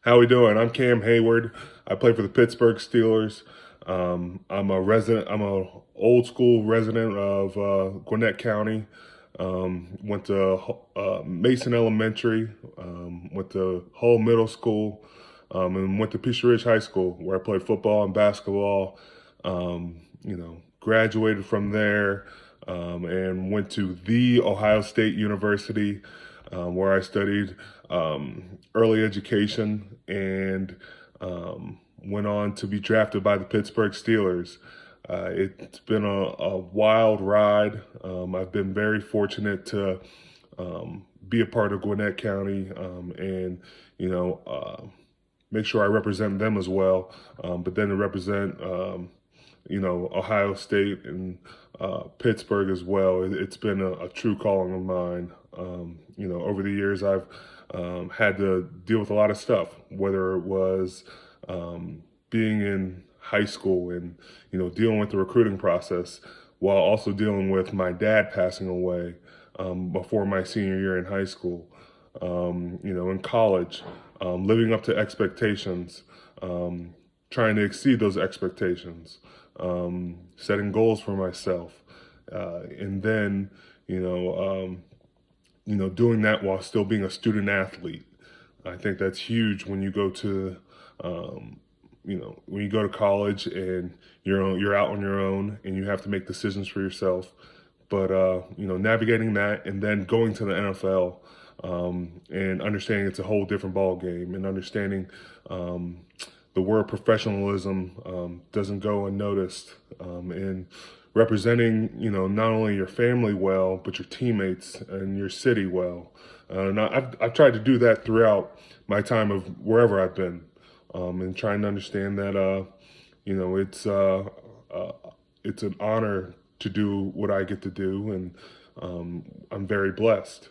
How we doing? I'm Cam Heyward. I play for the Pittsburgh Steelers. I'm a resident. I'm a old school resident of Gwinnett County. Went to Mason Elementary. Went to Hull Middle School, and went to Peachtree Ridge High School where I played football and basketball. Graduated from there and went to the Ohio State University where I studied early education and went on to be drafted by the Pittsburgh Steelers. It's been a wild ride. I've been very fortunate to be a part of Gwinnett County and, you know, make sure I represent them as well, but then to represent, Ohio State and Pittsburgh as well. It's been a true calling of mine. Over the years, I've had to deal with a lot of stuff, whether it was being in high school and, dealing with the recruiting process while also dealing with my dad passing away before my senior year in high school. In college, living up to expectations, trying to exceed those expectations, setting goals for myself, and then, doing that while still being a student athlete. I think that's huge when you go to, when you go to college and you're out on your own and you have to make decisions for yourself. But navigating that and then going to the NFL and understanding it's a whole different ball game and understanding the word professionalism doesn't go unnoticed and representing not only your family well but your teammates and your city well. And I've tried to do that throughout my time of wherever I've been, and trying to understand that it's an honor to do what I get to do, and I'm very blessed.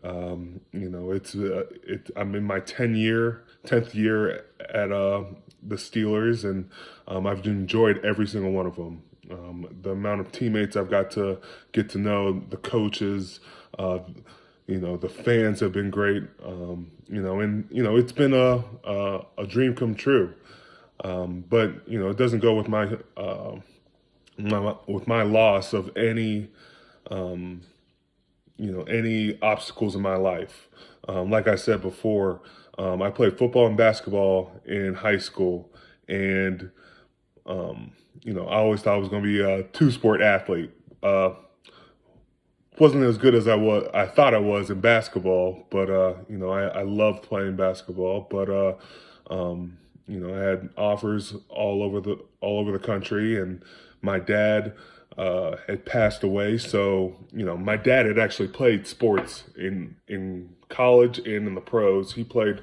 I'm in my 10th year at the Steelers, and I've enjoyed every single one of them. The amount of teammates I've got to get to know, the coaches, the fans have been great. It's been a dream come true. But it doesn't go with my loss of any any obstacles in my life. Like I said before, I played football and basketball in high school, and I always thought I was going to be a two-sport athlete. Wasn't as good as I thought I was in basketball, but I loved playing basketball. But I had offers all over the country, and my dad had passed away. So my dad had actually played sports in college and in the pros. He played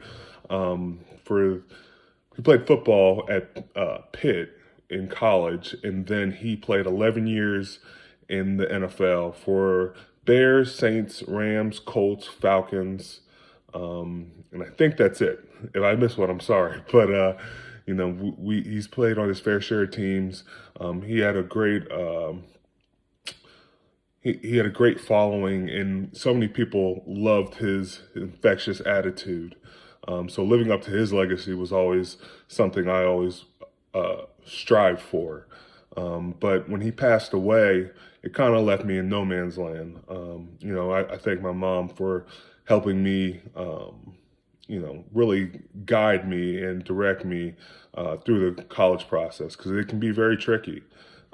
he played football at Pitt in college, and then he played 11 years in the NFL for Bears, Saints, Rams, Colts, Falcons, and I think that's it. If I miss one, I'm sorry. But he's played on his fair share of teams. He had a great he had a great following, and so many people loved his infectious attitude. So living up to his legacy was always something I always strived for. But when he passed away, it kind of left me in no man's land. I thank my mom for helping me, really guide me and direct me through the college process, because it can be very tricky.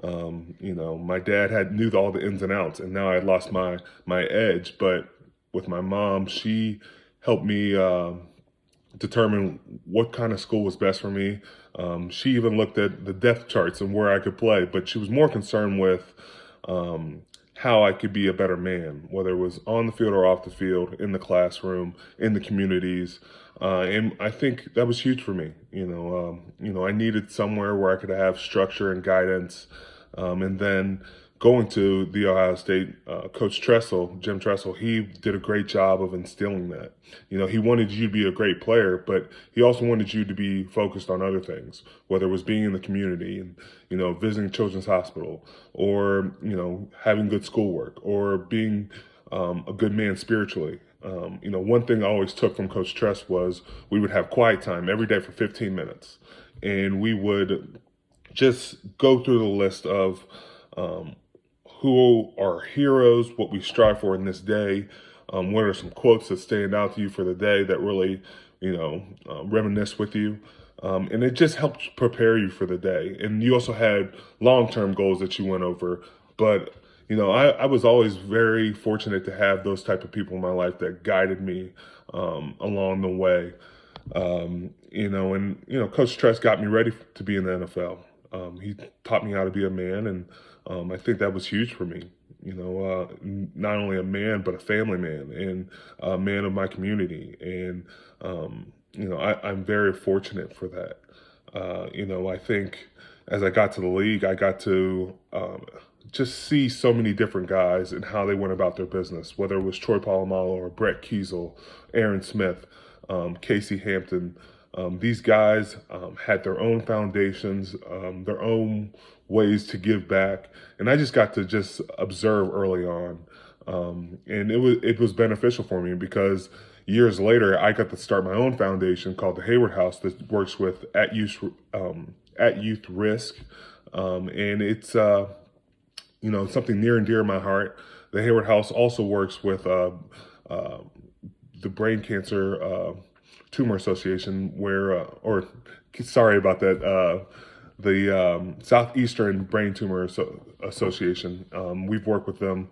My dad knew all the ins and outs, and now I had lost my edge. But with my mom, she helped me determine what kind of school was best for me. She even looked at the depth charts and where I could play, but she was more concerned with how I could be a better man, whether it was on the field or off the field, in the classroom, in the communities. And I think that was huge for me. I needed somewhere where I could have structure and guidance. And then going to the Ohio State, Coach Tressel, Jim Tressel, he did a great job of instilling that. He wanted you to be a great player, but he also wanted you to be focused on other things, whether it was being in the community and, visiting Children's Hospital, or, having good schoolwork, or being a good man spiritually. One thing I always took from Coach Tress was we would have quiet time every day for 15 minutes. And we would just go through the list of um, who are heroes, what we strive for in this day, what are some quotes that stand out to you for the day that really, reminisce with you. And it just helped prepare you for the day. And you also had long-term goals that you went over. But, I was always very fortunate to have those type of people in my life that guided me along the way. Coach Tress got me ready to be in the NFL. He taught me how to be a man, and I think that was huge for me. Not only a man, but a family man and a man of my community. And, I'm very fortunate for that. I think as I got to the league, I got to just see so many different guys and how they went about their business, whether it was Troy Polamalu or Brett Kiesel, Aaron Smith, Casey Hampton. These guys had their own foundations, their own ways to give back, and I just got to just observe early on, and it was beneficial for me because years later I got to start my own foundation called the Heyward House that works with at youth risk, and it's something near and dear to my heart. The Heyward House also works with the Brain Cancer Tumor Association, sorry about that, the Southeastern Brain Tumor Association. We've worked with them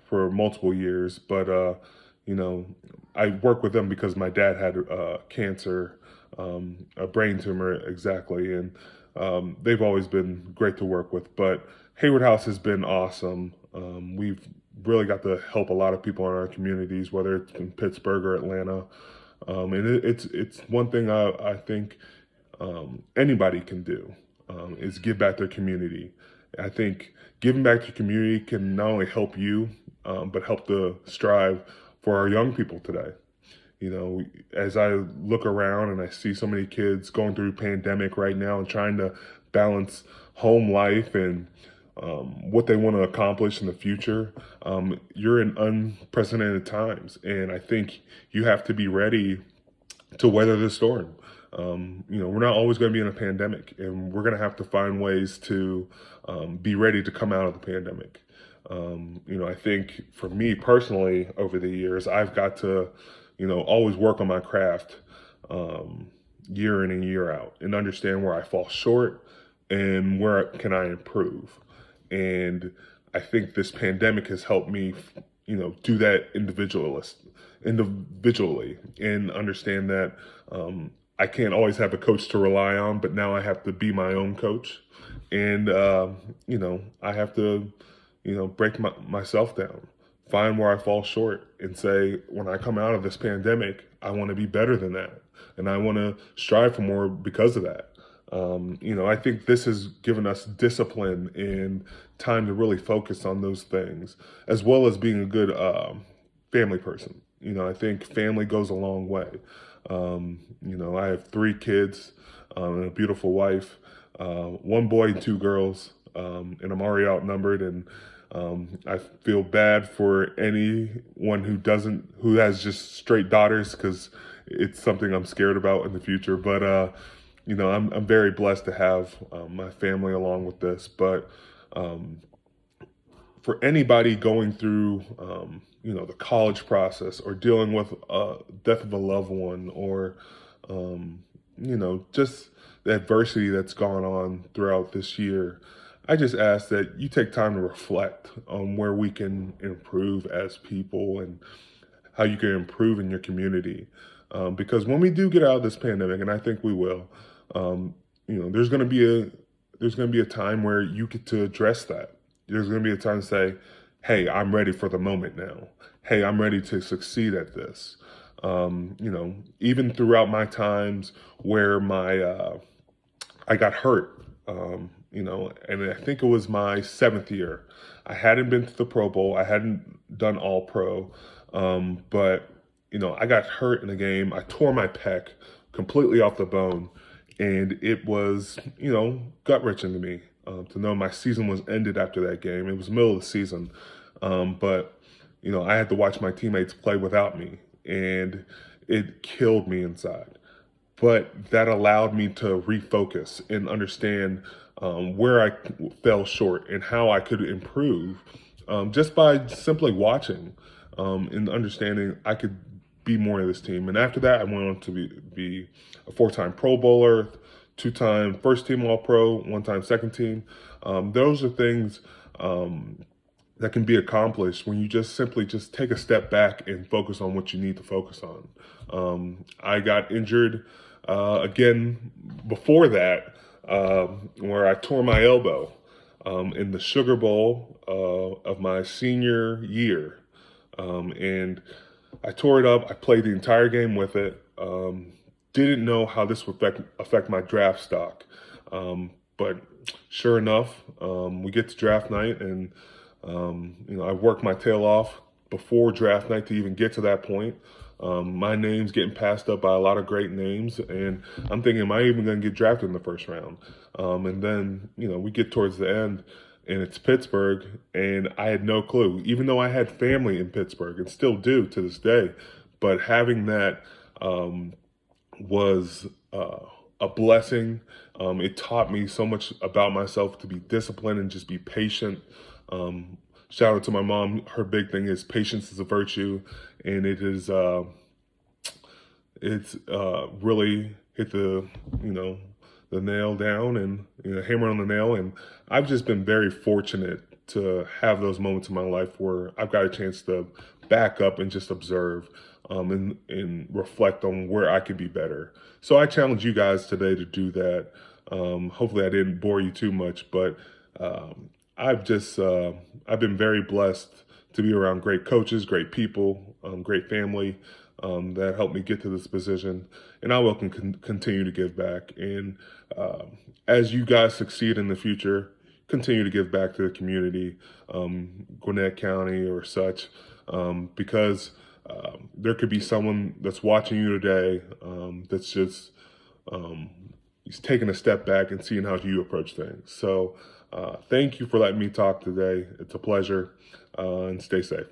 for multiple years, but I work with them because my dad had cancer, a brain tumor exactly, and they've always been great to work with. But Heyward House has been awesome. We've really got to help a lot of people in our communities, whether it's in Pittsburgh or Atlanta. And it's one thing I think anybody can do is give back to their community. I think giving back to your community can not only help you, but help to strive for our young people today. As I look around and I see so many kids going through pandemic right now and trying to balance home life and what they want to accomplish in the future, you're in unprecedented times. And I think you have to be ready to weather the storm. We're not always going to be in a pandemic, and we're going to have to find ways to be ready to come out of the pandemic. I think for me personally, over the years, I've got to, always work on my craft year in and year out and understand where I fall short and where can I improve. And I think this pandemic has helped me, do that individually and understand that I can't always have a coach to rely on, but now I have to be my own coach. And, I have to, break myself down, find where I fall short and say, when I come out of this pandemic, I want to be better than that. And I want to strive for more because of that. I think this has given us discipline and time to really focus on those things, as well as being a good family person. I think family goes a long way. I have 3 kids and a beautiful wife, 1 boy and 2 girls, and I'm already outnumbered. And I feel bad for anyone who has just straight daughters, because it's something I'm scared about in the future. But I'm very blessed to have my family along with this. But for anybody going through, the college process or dealing with death of a loved one, or, just the adversity that's gone on throughout this year, I just ask that you take time to reflect on where we can improve as people and how you can improve in your community. Because when we do get out of this pandemic, and I think we will, there's going to be a time where you get to address that. There's going to be a time to say, hey, I'm ready for the moment now. Hey, I'm ready to succeed at this. Even throughout my times where I got hurt, and I think it was my 7th year. I hadn't been to the Pro Bowl. I hadn't done All Pro, but I got hurt in a game. I tore my pec completely off the bone, and it was gut-wrenching to me to know my season was ended after that game. It was the middle of the season, but I had to watch my teammates play without me, and it killed me inside. But that allowed me to refocus and understand where I fell short and how I could improve just by simply watching and understanding I could be more of this team. And after that, I went on to be a 4-time Pro Bowler, 2-time first team All Pro, 1-time second team. Those are things that can be accomplished when you just simply just take a step back and focus on what you need to focus on. I got injured again before that, where I tore my elbow in the Sugar Bowl of my senior year. And I tore it up. I played the entire game with it. Didn't know how this would affect my draft stock. But sure enough, we get to draft night, and I worked my tail off before draft night to even get to that point. My name's getting passed up by a lot of great names, and I'm thinking, am I even going to get drafted in the first round? And then, we get towards the end, and it's Pittsburgh, and I had no clue, even though I had family in Pittsburgh and still do to this day. But having that was a blessing. It taught me so much about myself, to be disciplined and just be patient. Shout out to my mom. Her big thing is patience is a virtue, and it's really hit the nail down, and hammer on the nail. And I've just been very fortunate to have those moments in my life where I've got a chance to back up and just observe and reflect on where I could be better. So I challenge you guys today to do that. Hopefully I didn't bore you too much, but I've been very blessed to be around great coaches, great people, great family that helped me get to this position, and I will continue to give back. And as you guys succeed in the future, continue to give back to the community, Gwinnett County or such, because there could be someone that's watching you today that's just he's taking a step back and seeing how you approach things. So thank you for letting me talk today. It's a pleasure, and stay safe.